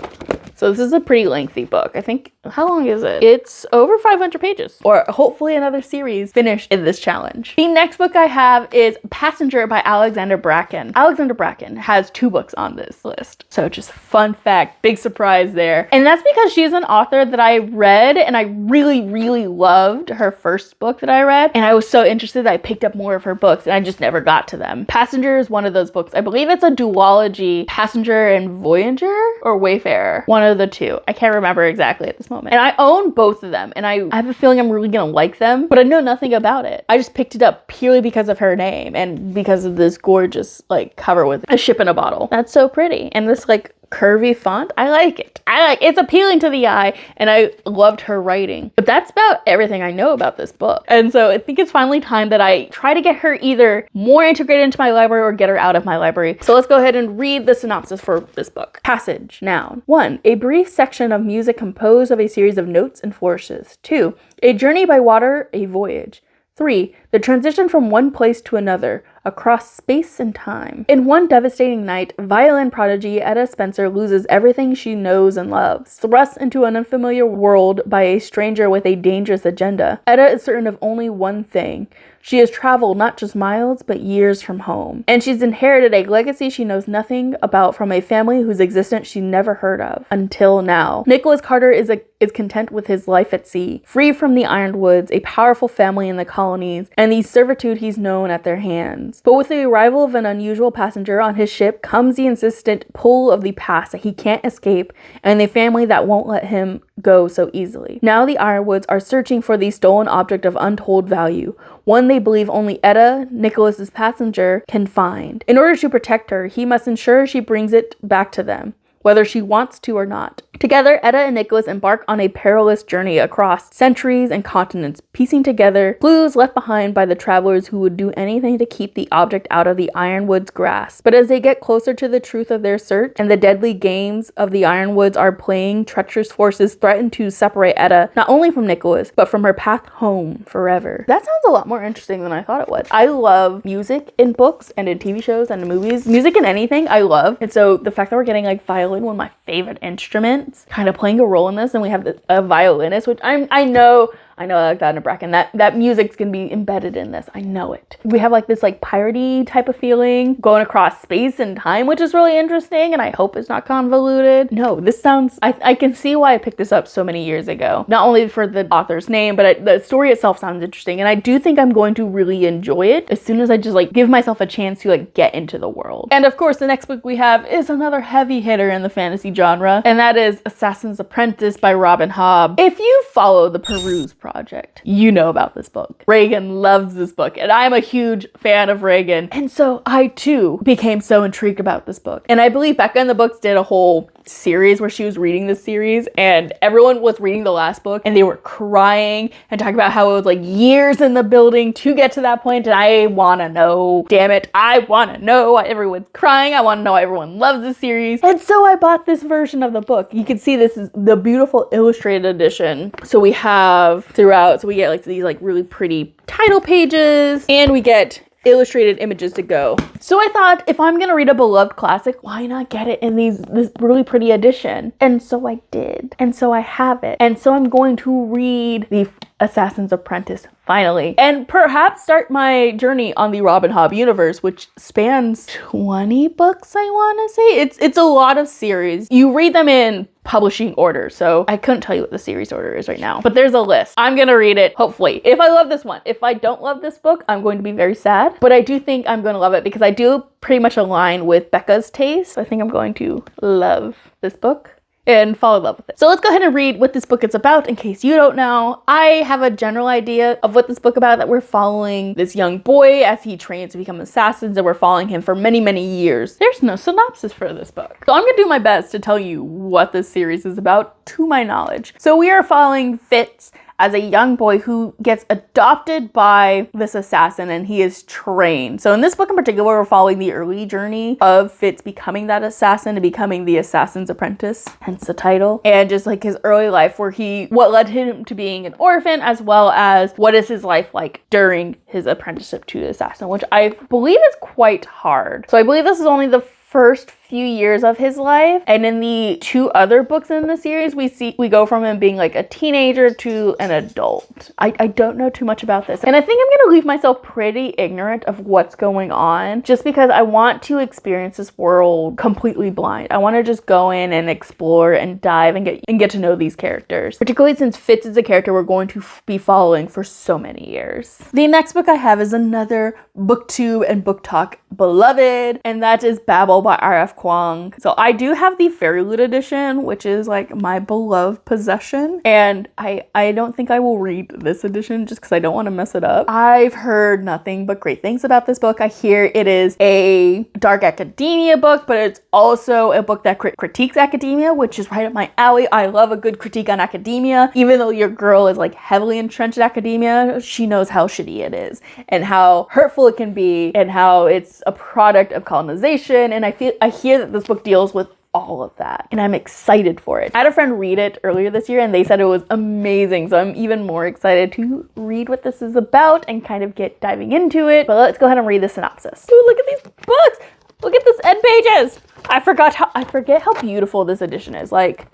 So this is a pretty lengthy book. I think, how long is it? It's over 500 pages, or hopefully another series finished in this challenge. The next book I have is Passenger by Alexander Bracken. Alexander Bracken has 2 books on this list. So just fun fact, big surprise there. And that's because she's an author that I read, and I really, really loved her first book that I read. And I was so interested that I picked up more of her books, and I just never got to them. Passenger is one of those books. I believe it's a duology, Passenger and Voyager, or Wayfarer. One of the two. I can't remember exactly at this moment. And I own both of them, and I have a feeling I'm really gonna like them, but I know nothing about it. I just picked it up purely because of her name and because of this gorgeous like cover with a ship in a bottle. That's so pretty. And this like curvy font, I like it. It's appealing to the eye, and I loved her writing. But that's about everything I know about this book. And so I think it's finally time that I try to get her either more integrated into my library or get her out of my library. So let's go ahead and read the synopsis for this book. Passage. Noun. 1. A brief section of music composed of a series of notes and flourishes. 2. A journey by water, a voyage. 3. The transition from one place to another, across space and time. In one devastating night, violin prodigy Etta Spencer loses everything she knows and loves. Thrust into an unfamiliar world by a stranger with a dangerous agenda, Etta is certain of only one thing. She has traveled not just miles, but years from home. And she's inherited a legacy she knows nothing about from a family whose existence she never heard of. Until now. Nicholas Carter is content with his life at sea, free from the ironwoods, a powerful family in the colonies, and the servitude he's known at their hands. But with the arrival of an unusual passenger on his ship comes the insistent pull of the past that he can't escape, and the family that won't let him go so easily. Now the Ironwoods are searching for the stolen object of untold value, one they believe only Etta, Nicholas's passenger, can find. In order to protect her, he must ensure she brings it back to them, whether she wants to or not. Together, Etta and Nicholas embark on a perilous journey across centuries and continents, piecing together clues left behind by the travelers who would do anything to keep the object out of the Ironwoods' grasp. But as they get closer to the truth of their search and the deadly games of the Ironwoods are playing, treacherous forces threaten to separate Etta not only from Nicholas, but from her path home forever. That sounds a lot more interesting than I thought it was. I love music in books and in TV shows and in movies. Music in anything, I love. And so the fact that we're getting like violin, one of my favorite instruments, kind of playing a role in this, and we have a violinist, which I know Alexander Bracken, that music's gonna be embedded in this. I know it. We have like this like piratey type of feeling going across space and time, which is really interesting, and I hope it's not convoluted. No, this sounds, I can see why I picked this up so many years ago. Not only for the author's name, but the story itself sounds interesting, and I do think I'm going to really enjoy it as soon as I just like give myself a chance to like get into the world. And of course, the next book we have is another heavy hitter in the fantasy genre, and that is Assassin's Apprentice by Robin Hobb. If you follow the Peruse project. You know about this book. Reagan loves this book, and I'm a huge fan of Reagan. And so I too became so intrigued about this book. And I believe Becca in the Books did a whole series where she was reading this series, and everyone was reading the last book and they were crying and talking about how it was like years in the building to get to that point. And I want to know, damn it, I want to know why everyone's crying. I want to know why everyone loves this series. And so I bought this version of the book. You can see this is the beautiful illustrated edition. So we have throughout, so we get like these like really pretty title pages, and we get illustrated images to go. So I thought, if I'm gonna read a beloved classic, why not get it in this really pretty edition? And so I did. And so I have it. And so I'm going to read The Assassin's Apprentice finally, and perhaps start my journey on the Robin Hobb universe, which spans 20 books, I want to say. It's a lot of series. You read them in publishing order, so I couldn't tell you what the series order is right now, but there's a list. I'm gonna read it, hopefully, if I love this one. If I don't love this book, I'm going to be very sad, but I do think I'm going to love it because I do pretty much align with Becca's taste. So I think I'm going to love this book and fall in love with it. So let's go ahead and read what this book is about in case you don't know. I have a general idea of what this book about, that we're following this young boy as he trains to become assassins, and we're following him for many, many years. There's no synopsis for this book. So I'm gonna do my best to tell you what this series is about to my knowledge. So we are following Fitz as a young boy who gets adopted by this assassin, and he is trained. So in this book in particular, we're following the early journey of Fitz becoming that assassin and becoming the assassin's apprentice, hence the title, and just like his early life, where what led him to being an orphan, as well as what is his life like during his apprenticeship to the assassin, which I believe is quite hard. So I believe this is only the first few years of his life, and in the two other books in the series, we go from him being like a teenager to an adult. I don't know too much about this, and I think I'm gonna leave myself pretty ignorant of what's going on, just because I want to experience this world completely blind. I want to just go in and explore and dive and get to know these characters, particularly since Fitz is a character we're going to be following for so many years. The next book I have is another booktube and book talk beloved, and that is Babel by R.F. Kuang. So I do have the Fairy Loot edition, which is like my beloved possession, and I don't think I will read this edition just because I don't want to mess it up. I've heard nothing but great things about this book. I hear it is a dark academia book, but it's also a book that critiques academia, which is right up my alley. I love a good critique on academia. Even though your girl is like heavily entrenched in academia, she knows how shitty it is and how hurtful it can be and how it's a product of colonization. And I hear that this book deals with all of that, and I'm excited for it. I had a friend read it earlier this year and they said it was amazing, so I'm even more excited to read what this is about and kind of get diving into it. But let's go ahead and read the synopsis. Ooh, look at these books! Look at this end pages! I forget how beautiful this edition is. Like,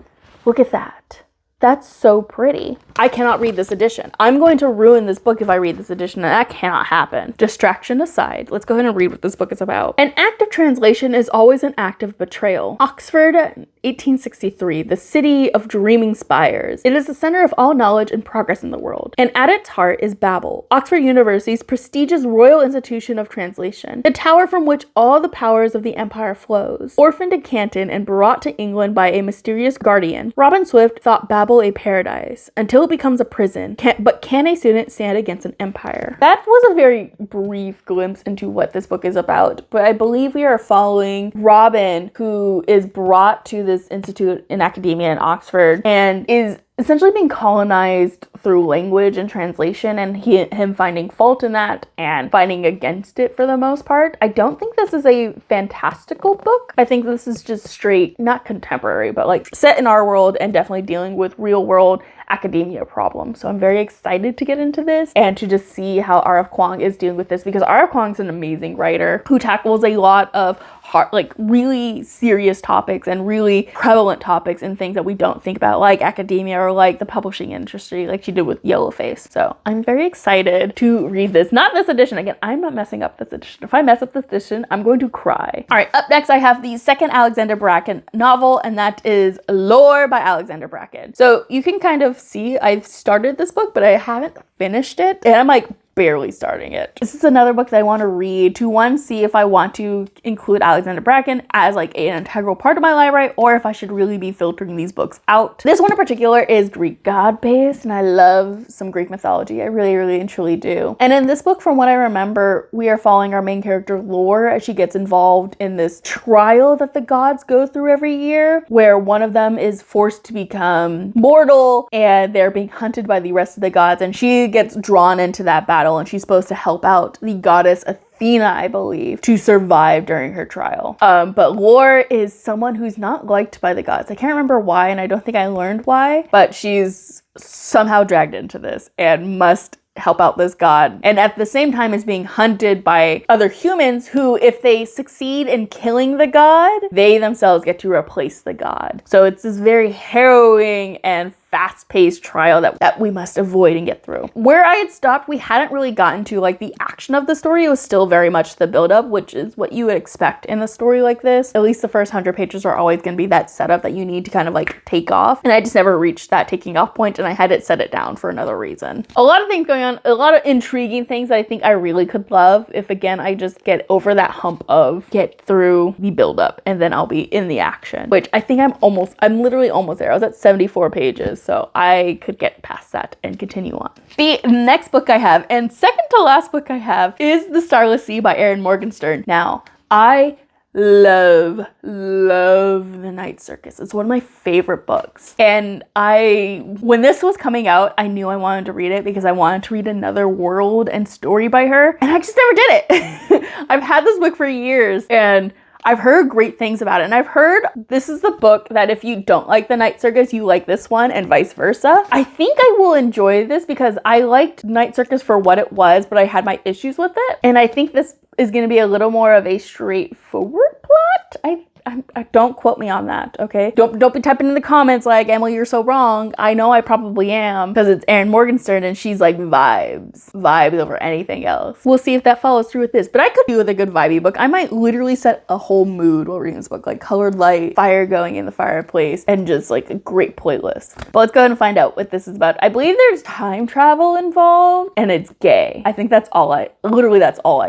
look at that. That's so pretty. I cannot read this edition. I'm going to ruin this book if I read this edition, and that cannot happen. Distraction aside, let's go ahead and read what this book is about. An act of translation is always an act of betrayal. Oxford, 1863, the city of dreaming spires. It is the center of all knowledge and progress in the world. And at its heart is Babel, Oxford University's prestigious Royal Institution of Translation, the tower from which all the powers of the empire flows. Orphaned in Canton and brought to England by a mysterious guardian, Robin Swift thought Babel a paradise, until it becomes a prison. But can a student stand against an empire? That was a very brief glimpse into what this book is about, but I believe we are following Robin, who is brought to this institute in academia in Oxford and is essentially being colonized through language and translation, and him finding fault in that and fighting against it for the most part. I don't think this is a fantastical book. I think this is just straight, not contemporary, but like set in our world and definitely dealing with real world academia problems. So I'm very excited to get into this and to just see how R.F. Kuang is dealing with this, because R.F. Kuang's an amazing writer who tackles a lot of hard, like really serious topics and really prevalent topics and things that we don't think about, like academia or like the publishing industry, like she did with Yellowface. So I'm very excited to read this. Not this edition. Again, I'm not messing up this edition. If I mess up this edition, I'm going to cry. All right, up next I have the second Alexander Bracken novel, and that is Lore by Alexander Bracken. So you can kind of see I've started this book, but I haven't finished it. And I'm like barely starting it. This is another book that I want to read to, one, see if I want to include Alexander Bracken as like an integral part of my library, or if I should really be filtering these books out. This one in particular is Greek god-based, and I love some Greek mythology. I really, really and truly do. And in this book, from what I remember, we are following our main character Lore as she gets involved in this trial that the gods go through every year, where one of them is forced to become mortal and they're being hunted by the rest of the gods, and she gets drawn into that battle, and she's supposed to help out the goddess Athena, I believe, to survive during her trial. But Lore is someone who's not liked by the gods. I can't remember why, and I don't think I learned why, but she's somehow dragged into this and must help out this god, and at the same time is being hunted by other humans who, if they succeed in killing the god, they themselves get to replace the god. So it's this very harrowing and fast-paced trial that we must avoid and get through. Where I had stopped, we hadn't really gotten to like the action of the story. It was still very much the build-up, which is what you would expect in a story like this. At least the first 100 pages are always going to be that setup that you need to kind of like take off, and I just never reached that taking off point, and I had it set it down for another reason. A lot of things going on, a lot of intriguing things that I think I really could love if, again, I just get over that hump of get through the build-up and then I'll be in the action, which I think I'm literally almost there. I was at 74 pages, so I could get past that and continue on. The next book I have, and second to last book I have, is The Starless Sea by Erin Morgenstern. Now, I love The Night Circus. It's one of my favorite books. And when this was coming out, I knew I wanted to read it because I wanted to read another world and story by her. And I just never did it. I've had this book for years, and I've heard great things about it, and I've heard this is the book that if you don't like The Night Circus, you like this one, and vice versa. I think I will enjoy this because I liked Night Circus for what it was, but I had my issues with it. And I think this is going to be a little more of a straightforward plot. I don't quote me on that, okay? Don't be typing in the comments like, Emily, you're so wrong. I know I probably am, because it's Erin Morgenstern and she's like vibes over anything else. We'll see if that follows through with this, but I could do with a good vibey book. I might literally set a whole mood while reading this book, like colored light, fire going in the fireplace, and just like a great playlist. But let's go ahead and find out what this is about. I believe there's time travel involved, and it's gay. I think that's all I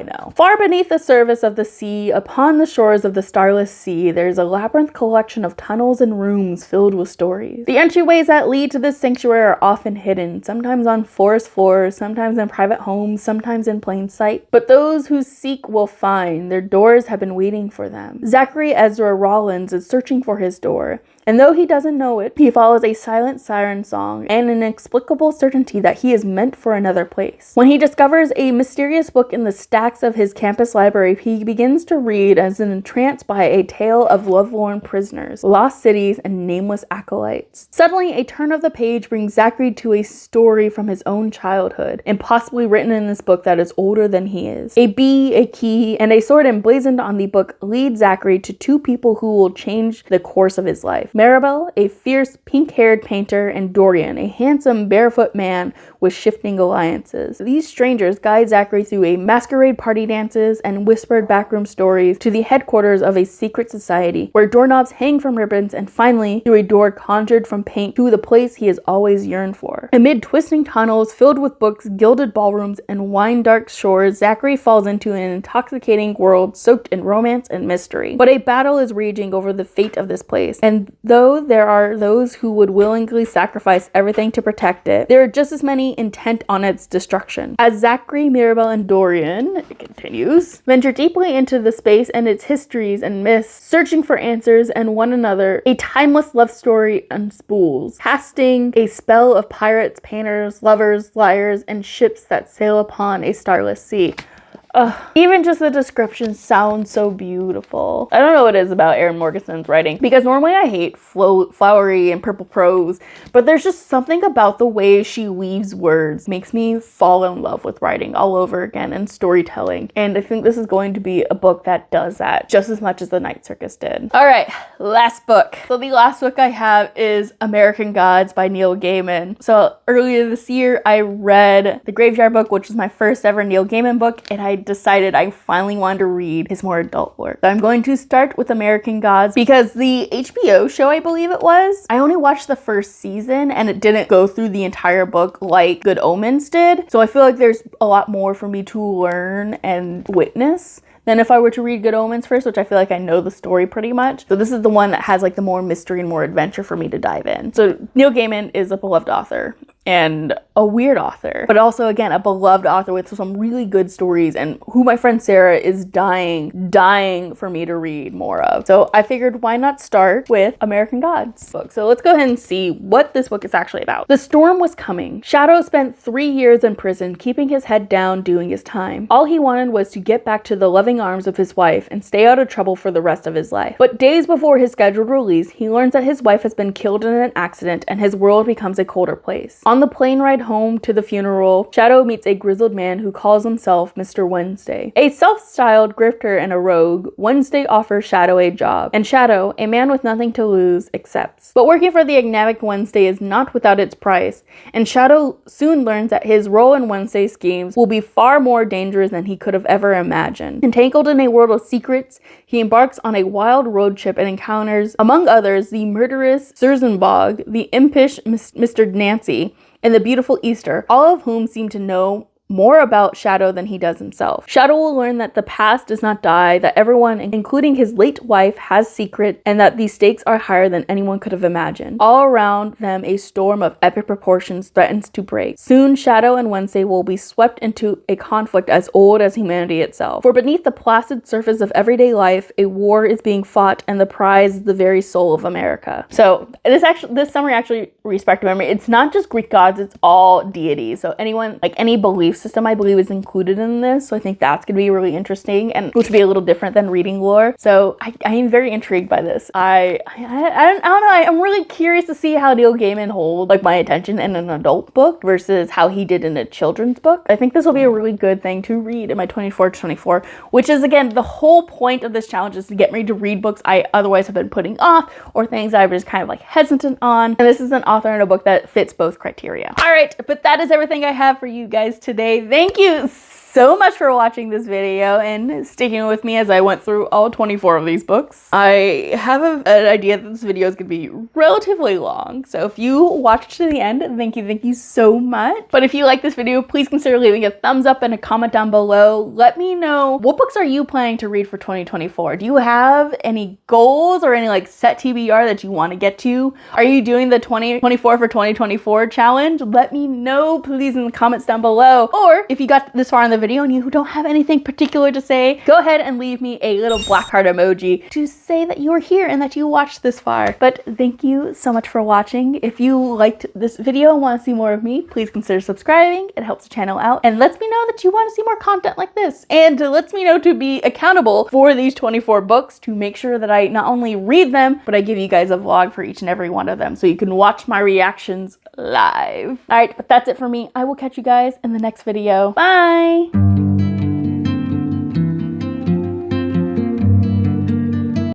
know. Far beneath the surface of the sea, upon the shores of the Starless Sea, there's a labyrinth collection of tunnels and rooms filled with stories. The entryways that lead to this sanctuary are often hidden, sometimes on forest floors, sometimes in private homes, sometimes in plain sight. But those who seek will find. Their doors have been waiting for them. Zachary Ezra Rollins is searching for his door, and though he doesn't know it, he follows a silent siren song and an inexplicable certainty that he is meant for another place. When he discovers a mysterious book in the stacks of his campus library, he begins to read as entranced by a tale of lovelorn prisoners, lost cities, and nameless acolytes. Suddenly, a turn of the page brings Zachary to a story from his own childhood, impossibly written in this book that is older than he is. A bee, a key, and a sword emblazoned on the book lead Zachary to two people who will change the course of his life. Maribel, a fierce pink-haired painter, and Dorian, a handsome barefoot man with shifting alliances. These strangers guide Zachary through a masquerade party dances and whispered backroom stories to the headquarters of a secret society where doorknobs hang from ribbons, and finally through a door conjured from paint to the place he has always yearned for. Amid twisting tunnels filled with books, gilded ballrooms, and wine-dark shores, Zachary falls into an intoxicating world soaked in romance and mystery. But a battle is raging over the fate of this place, and though there are those who would willingly sacrifice everything to protect it, there are just as many intent on its destruction. As Zachary, Maribel, and Dorian, it continues, venture deeply into the space and its histories and myths, searching for answers and one another, a timeless love story unspools, casting a spell of pirates, painters, lovers, liars, and ships that sail upon a starless sea. Even just the description sounds so beautiful. I don't know what it is about Erin Morgenstern's writing, because normally I hate flowery and purple prose, but there's just something about the way she weaves words makes me fall in love with writing all over again and storytelling. And I think this is going to be a book that does that just as much as The Night Circus did. All right, last book. So the last book I have is American Gods by Neil Gaiman. So earlier this year, I read The Graveyard Book, which is my first ever Neil Gaiman book, and I decided I finally wanted to read his more adult work. So I'm going to start with American Gods because the HBO show, I believe it was, I only watched the first season and it didn't go through the entire book like Good Omens did. So I feel like there's a lot more for me to learn and witness than if I were to read Good Omens first, which I feel like I know the story pretty much. So this is the one that has like the more mystery and more adventure for me to dive in. So Neil Gaiman is a beloved author and a weird author, but also again, a beloved author with some really good stories and who my friend Sarah is dying for me to read more of. So I figured why not start with American Gods book. So let's go ahead and see what this book is actually about. The storm was coming. Shadow spent 3 years in prison, keeping his head down, doing his time. All he wanted was to get back to the loving arms of his wife and stay out of trouble for the rest of his life. But days before his scheduled release, he learns that his wife has been killed in an accident and his world becomes a colder place. On the plane ride home to the funeral, Shadow meets a grizzled man who calls himself Mr. Wednesday. A self-styled grifter and a rogue, Wednesday offers Shadow a job, and Shadow, a man with nothing to lose, accepts. But working for the enigmatic Wednesday is not without its price, and Shadow soon learns that his role in Wednesday's schemes will be far more dangerous than he could have ever imagined. Entangled in a world of secrets, he embarks on a wild road trip and encounters, among others, the murderous Surzenbog, the impish Mr. Nancy, and the beautiful Easter, all of whom seem to know more about Shadow than he does himself. Shadow will learn that the past does not die, that everyone, including his late wife, has secrets, and that the stakes are higher than anyone could have imagined. All around them, a storm of epic proportions threatens to break. Soon, Shadow and Wednesday will be swept into a conflict as old as humanity itself. For beneath the placid surface of everyday life, a war is being fought, and the prize is the very soul of America. So, this summary actually respects memory. It's not just Greek gods, it's all deities. So anyone, like any belief system, I believe, is included in this. So I think that's gonna be really interesting and which would be a little different than reading lore. So I am very intrigued by this. I don't know. I'm really curious to see how Neil Gaiman holds like my attention in an adult book versus how he did in a children's book. I think this will be a really good thing to read in my 24-24, which is again the whole point of this challenge, is to get me to read books I otherwise have been putting off or things I was kind of like hesitant on. And this is an author in a book that fits both criteria. All right, but that is everything I have for you guys today. Thank you so much for watching this video and sticking with me as I went through all 24 of these books. I have an idea that this video is going to be relatively long, so if you watched to the end, thank you so much. But if you like this video, please consider leaving a thumbs up and a comment down below. Let me know, what books are you planning to read for 2024? Do you have any goals or any like set TBR that you want to get to? Are you doing the 2024 for 2024 challenge? Let me know please in the comments down below. Or if you got this far in the video and you don't have anything particular to say, go ahead and leave me a little black heart emoji to say that you're here and that you watched this far. But thank you so much for watching. If you liked this video and want to see more of me, please consider subscribing. It helps the channel out and lets me know that you want to see more content like this, and lets me know to be accountable for these 24 books, to make sure that I not only read them, but I give you guys a vlog for each and every one of them so you can watch my reactions live. All right, but that's it for me. I will catch you guys in the next video. Bye.